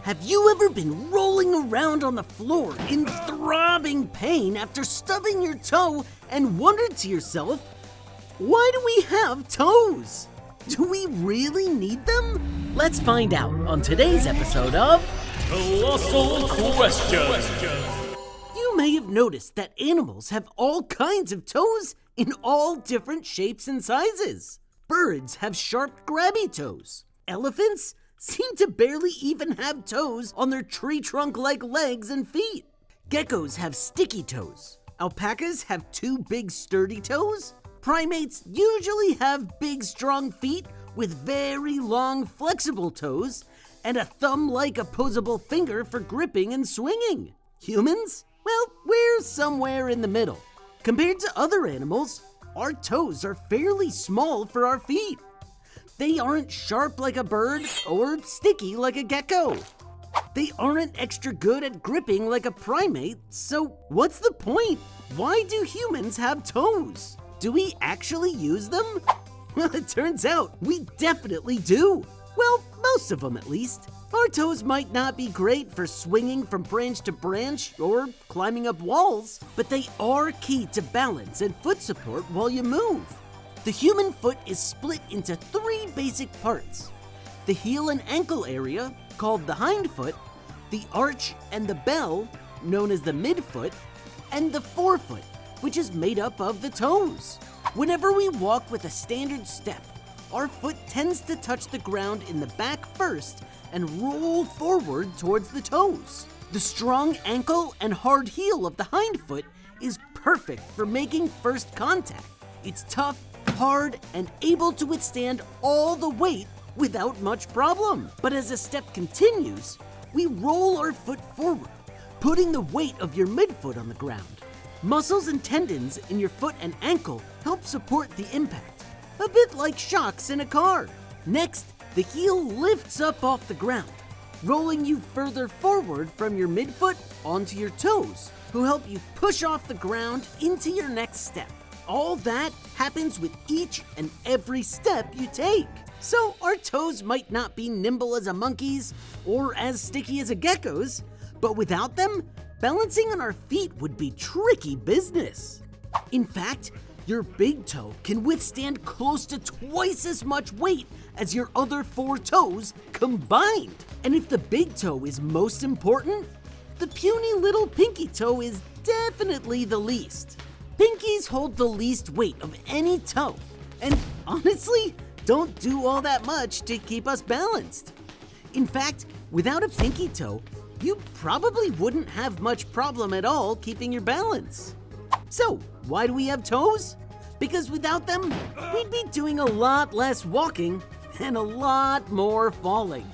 Have you ever been rolling around on the floor in throbbing pain after stubbing your toe and wondered to yourself, why do we have toes? Do we really need them? Let's find out on today's episode of Colossal Questions. You may have noticed that animals have all kinds of toes in all different shapes and sizes. Birds have sharp, grabby toes. Elephants seem to barely even have toes on their tree trunk-like legs and feet. Geckos have sticky toes. Alpacas have two big, sturdy toes. Primates usually have big, strong feet with very long, flexible toes and a thumb-like opposable finger for gripping and swinging. Humans? Well, we're somewhere in the middle. Compared to other animals, our toes are fairly small for our feet. They aren't sharp like a bird or sticky like a gecko. They aren't extra good at gripping like a primate, so what's the point? Why do humans have toes? Do we actually use them? Well, it turns out we definitely do. Well, most of them at least. Our toes might not be great for swinging from branch to branch or climbing up walls, but they are key to balance and foot support while you move. The human foot is split into three basic parts: the heel and ankle area, called the hindfoot, the arch and the bell, known as the midfoot, and the forefoot, which is made up of the toes. Whenever we walk with a standard step, our foot tends to touch the ground in the back first and roll forward towards the toes. The strong ankle and hard heel of the hindfoot is perfect for making first contact. It's tough, hard, and able to withstand all the weight without much problem. But as the step continues, we roll our foot forward, putting the weight of your midfoot on the ground. Muscles and tendons in your foot and ankle help support the impact, a bit like shocks in a car. Next, the heel lifts up off the ground, rolling you further forward from your midfoot onto your toes, who help you push off the ground into your next step. All that happens with each and every step you take. So our toes might not be nimble as a monkey's or as sticky as a gecko's, but without them, balancing on our feet would be tricky business. In fact, your big toe can withstand close to twice as much weight as your other four toes combined. And if the big toe is most important, the puny little pinky toe is definitely the least. Pinkies hold the least weight of any toe, and honestly, don't do all that much to keep us balanced. In fact, without a pinky toe, you probably wouldn't have much problem at all keeping your balance. So, why do we have toes? Because without them, we'd be doing a lot less walking and a lot more falling.